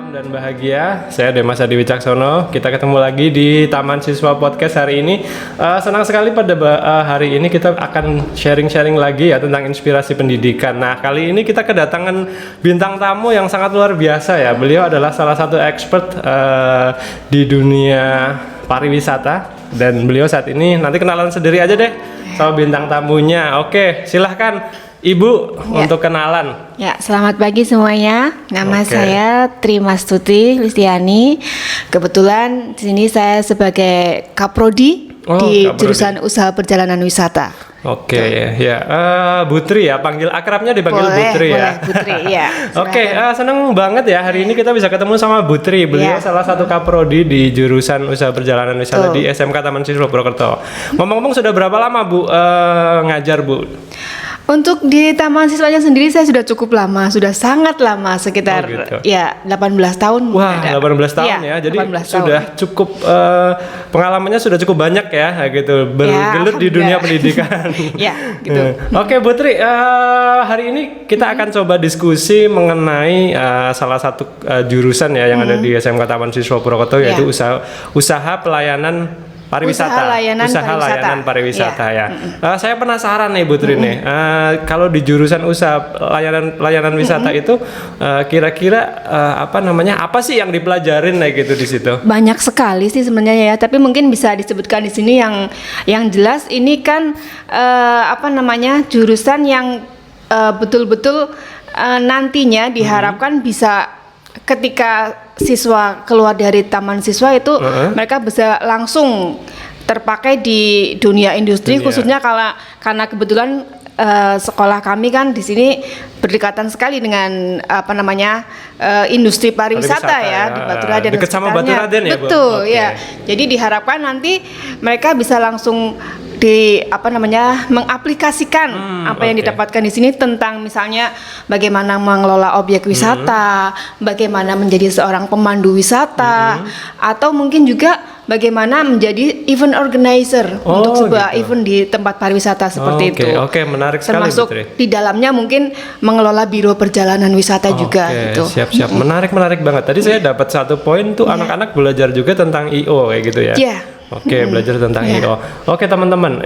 Salam dan bahagia. Saya Demas Adi Wicaksono. Kita ketemu lagi di Taman Siswa Podcast hari ini. Senang sekali pada hari ini kita akan sharing-sharing lagi ya tentang inspirasi pendidikan. Nah, kali ini kita kedatangan bintang tamu yang sangat luar biasa ya. Beliau adalah salah satu expert di dunia pariwisata dan beliau saat ini nanti kenalan sendiri aja deh sama bintang tamunya. Oke, silahkan Ibu untuk kenalan. Ya, selamat pagi semuanya. Nama saya Trimastuti Listiani. Kebetulan di sini saya sebagai Kaprodi di jurusan Usaha Perjalanan Wisata. Ya, Bu Tri ya, panggil akrabnya dipanggil Bu Tri ya. Bu Tri, ya. Seneng banget ya hari ini kita bisa ketemu sama Bu Tri. Beliau salah satu Kaprodi di jurusan Usaha Perjalanan Wisata di SMK Taman Siswa Purwokerto. Ngomong-ngomong sudah berapa lama Bu ngajar Bu? Untuk di Taman Siswanya sendiri saya sudah cukup lama, sudah sangat lama, sekitar 18 tahun. Wah, 18 tahun ya. Jadi sudah cukup pengalamannya sudah cukup banyak ya gitu. Bergelut di dunia pendidikan. Ya, gitu. Oke, Bu Tri, hari ini kita akan coba diskusi mengenai salah satu jurusan ya yang ada di SMK Taman Siswa Purwokerto yaitu usaha pelayanan pariwisata, usaha layanan pariwisata ya. Saya penasaran nih Bu Tri nih, kalau di jurusan usaha layanan wisata itu kira-kira apa sih yang dipelajarin gitu di situ? Banyak sekali sih sebenarnya ya, tapi mungkin bisa disebutkan di sini yang jelas ini kan jurusan yang betul-betul nantinya diharapkan bisa ketika siswa keluar dari taman siswa itu mereka bisa langsung terpakai di dunia industri. Khususnya karena kebetulan sekolah kami kan di sini berdekatan sekali dengan industri pariwisata ya di Baturaden. Dekat sama Baturaden ya, Bu? Betul ya. Jadi diharapkan nanti mereka bisa langsung mengaplikasikan apa yang didapatkan di sini tentang misalnya bagaimana mengelola objek wisata, bagaimana menjadi seorang pemandu wisata, atau mungkin juga bagaimana menjadi event organizer untuk sebuah event di tempat pariwisata seperti itu. Oke, menarik sekali. Termasuk di dalamnya mungkin mengelola biro perjalanan wisata juga gitu. Siap. Menarik banget. Tadi saya dapat satu poin tuh anak-anak belajar juga tentang IO kayak gitu ya. Iya. Belajar tentang IO. Oke, teman-teman.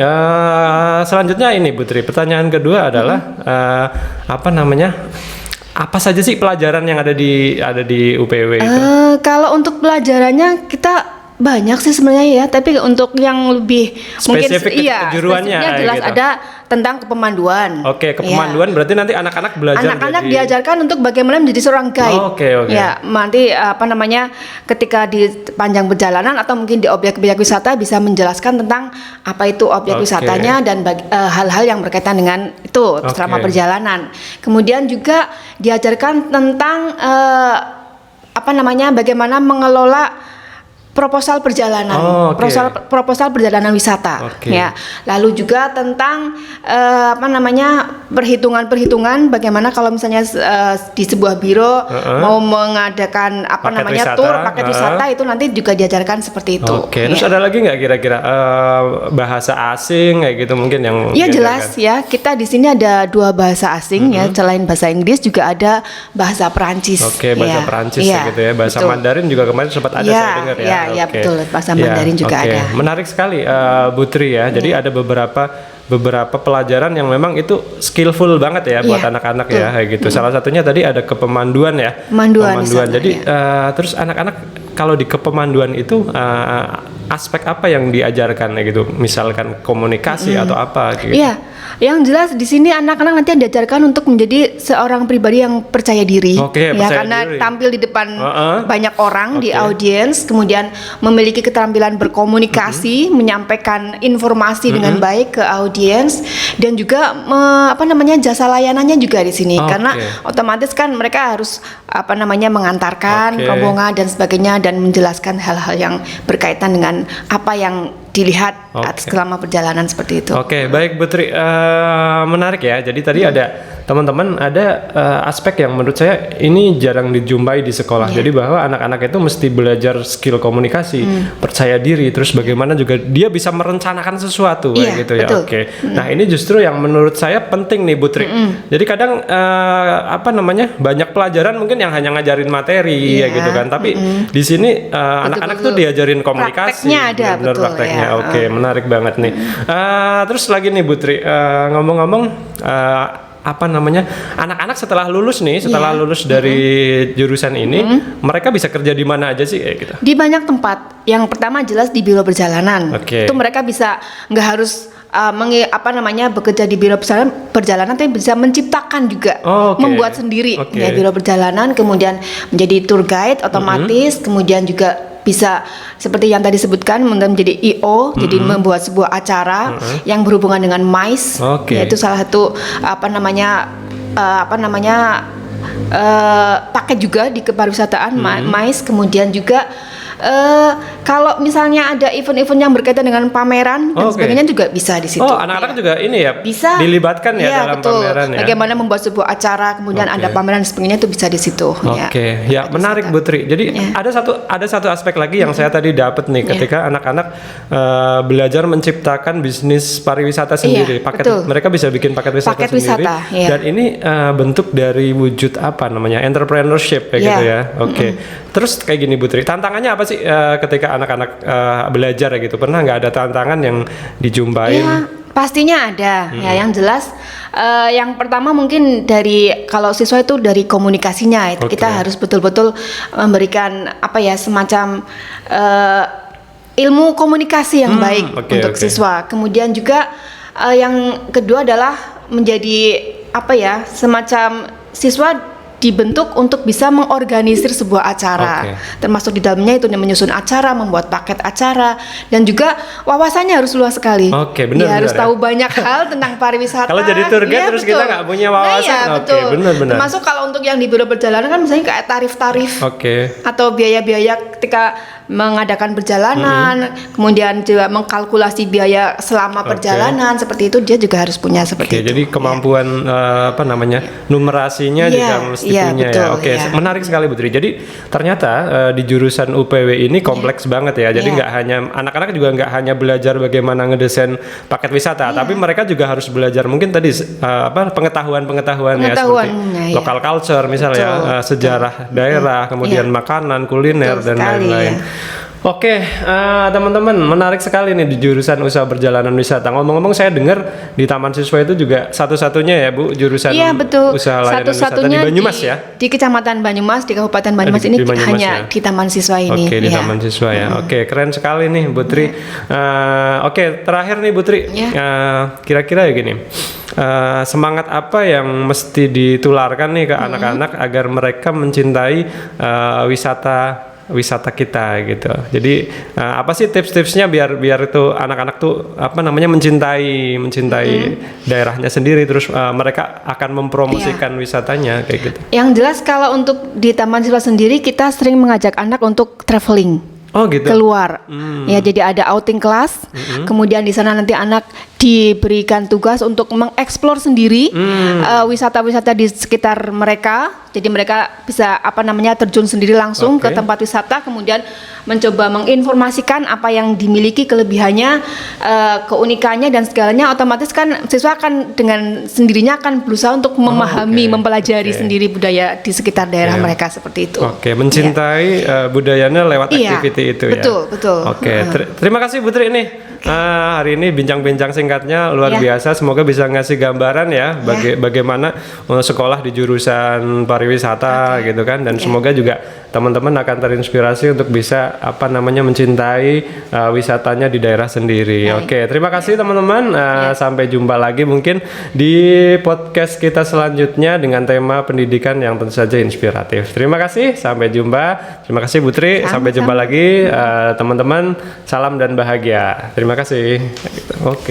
Selanjutnya ini Bu Tri, pertanyaan kedua adalah apa saja sih pelajaran yang ada di UPW itu? Kalau untuk pelajarannya kita banyak sih sebenarnya ya, tapi untuk yang lebih spesifik kejuruannya jelas gitu. Ada tentang kepemanduan. Kepemanduan berarti nanti anak-anak belajar. Anak-anak diajarkan untuk bagaimana menjadi seorang guide. Ya, nanti ketika di panjang perjalanan atau mungkin di objek-objek wisata bisa menjelaskan tentang apa itu objek wisatanya dan hal-hal yang berkaitan dengan itu selama perjalanan. Kemudian juga diajarkan tentang bagaimana mengelola proposal perjalanan, proposal perjalanan wisata, ya. Lalu juga tentang perhitungan bagaimana kalau misalnya di sebuah biro mau mengadakan paket wisata itu nanti juga diajarkan seperti itu. Terus ada lagi nggak kira-kira bahasa asing kayak gitu mungkin yang? Iya jelas ya, kita di sini ada 2 bahasa asing ya, selain bahasa Inggris juga ada bahasa Perancis. Bahasa Perancis gitu ya, bahasa Mandarin juga kemarin sempat ada saya dengar ya. Ya betul, bahasa Mandarin juga ada. Menarik sekali Bu Tri ya. Jadi ada beberapa pelajaran yang memang itu skillful banget ya buat anak-anak ya kayak gitu. Salah satunya tadi ada kepemanduan ya. Pemanduan. Jadi terus anak-anak kalau di kepemanduan itu aspek apa yang diajarkan gitu? Misalkan komunikasi atau apa gitu. Iya. Yang jelas di sini anak-anak nanti diajarkan untuk menjadi seorang pribadi yang percaya diri. Karena tampil di depan banyak orang di audiens, kemudian memiliki keterampilan berkomunikasi, menyampaikan informasi dengan baik ke audiens, dan juga jasa layanannya juga di sini. Karena otomatis kan mereka harus mengantarkan rombongan dan sebagainya dan menjelaskan hal-hal yang berkaitan dengan apa yang dilihat selama perjalanan seperti itu. Baik Bu Tri, menarik ya. Jadi tadi ada teman-teman ada aspek yang menurut saya ini jarang dijumpai di sekolah. Jadi bahwa anak-anak itu mesti belajar skill komunikasi, percaya diri, terus bagaimana juga dia bisa merencanakan sesuatu kayak gitu ya. Oke. Nah, ini justru yang menurut saya penting nih, Bu Tri. Jadi kadang banyak pelajaran mungkin yang hanya ngajarin materi ya gitu kan. Tapi di sini anak-anak tuh diajarin komunikasi. Prakteknya ada, benar prakteknya. Oke, menarik banget nih. Terus lagi nih Bu Tri, ngomong-ngomong anak-anak setelah lulus dari jurusan ini, mereka bisa kerja di mana aja sih kayak gitu? Di banyak tempat. Yang pertama jelas di biro perjalanan. Itu mereka bisa nggak harus bekerja di biro perjalanan, tapi bisa menciptakan juga, membuat sendiri ya biro perjalanan, kemudian menjadi tour guide otomatis, kemudian juga bisa seperti yang tadi sebutkan menjadi IO, jadi membuat sebuah acara yang berhubungan dengan MICE, yaitu salah satu paket juga di kepariwisataan MICE. Kemudian juga kalau misalnya ada event-event yang berkaitan dengan pameran dan sebagainya juga bisa di situ. Anak-anak juga ini ya bisa dilibatkan ya dalam pameran ya. Bagaimana membuat sebuah acara, kemudian ada pameran dan sebagainya, itu bisa di situ. Ya menarik Bu Tri. Jadi ada satu aspek lagi yang saya tadi dapat nih ketika anak-anak belajar menciptakan bisnis pariwisata sendiri. Mereka bisa bikin paket wisata sendiri. Dan ini bentuk dari wujud entrepreneurship kayak gitu ya. Terus kayak gini Bu Tri, tantangannya apa sih ketika anak-anak belajar gitu? Pernah nggak ada tantangan yang dijumpain? Ya, pastinya ada. Ya, yang jelas yang pertama mungkin kalau siswa itu dari komunikasinya itu kita harus betul-betul memberikan semacam ilmu komunikasi yang baik untuk siswa. Kemudian juga yang kedua adalah menjadi semacam siswa dibentuk untuk bisa mengorganisir sebuah acara, termasuk di dalamnya itu menyusun acara, membuat paket acara, dan juga wawasannya harus luas sekali. Dia harus tahu banyak hal tentang pariwisata. Kalau jadi tour guide terus kita nggak punya wawasan, benar-benar. Termasuk kalau untuk yang di biro perjalanan kan misalnya kayak tarif-tarif, atau biaya-biaya ketika mengadakan perjalanan, kemudian juga mengkalkulasi biaya selama perjalanan, seperti itu dia juga harus punya seperti itu. Jadi kemampuan numerasinya juga mesti punya ya. Menarik sekali Bu Tri. Jadi ternyata di jurusan UPW ini kompleks banget ya. Jadi nggak hanya anak-anak juga nggak hanya belajar bagaimana ngedesain paket wisata, tapi mereka juga harus belajar mungkin tadi pengetahuan ya seperti local culture misalnya, sejarah daerah, kemudian makanan, kuliner dan lain-lain. Teman-teman, menarik sekali nih di jurusan usaha perjalanan wisata. Ngomong-ngomong, saya dengar di Taman Siswa itu juga satu-satunya ya Bu jurusan usaha layanan wisata di Banyumas ya. Di Kecamatan Banyumas, di Kabupaten Banyumas ini hanya di Taman Siswa ini. Di Taman Siswa ya. Keren sekali nih Bu Tri. Terakhir nih Bu Tri. Kira-kira ya gini. Semangat apa yang mesti ditularkan nih ke anak-anak agar mereka mencintai wisata kita gitu. Jadi apa sih tips-tipsnya biar itu anak-anak tuh mencintai daerahnya sendiri, terus mereka akan mempromosikan wisatanya kayak gitu. Yang jelas kalau untuk di Taman Siswa sendiri kita sering mengajak anak untuk traveling. Keluar. Ya, jadi ada outing kelas. Kemudian di sana nanti anak diberikan tugas untuk mengeksplor sendiri wisata-wisata di sekitar mereka. Jadi mereka bisa terjun sendiri langsung ke tempat wisata, kemudian mencoba menginformasikan apa yang dimiliki, kelebihannya, keunikannya dan segalanya. Otomatis kan siswa akan dengan sendirinya akan berusaha untuk memahami, mempelajari sendiri budaya di sekitar daerah mereka seperti itu. Mencintai budayanya lewat aktiviti itu ya. Betul. Terima kasih Bu Tri nih. Hari ini bincang-bincang singkatnya luar biasa. Semoga bisa ngasih gambaran ya bagaimana sekolah di jurusan pariwisata gitu kan, dan semoga juga teman-teman akan terinspirasi untuk bisa mencintai wisatanya di daerah sendiri. Terima kasih teman-teman. Sampai jumpa lagi mungkin di podcast kita selanjutnya dengan tema pendidikan yang tentu saja inspiratif. Terima kasih, sampai jumpa. Terima kasih Bu Tri. Sampai jumpa lagi teman-teman. Salam dan bahagia. Terima kasih.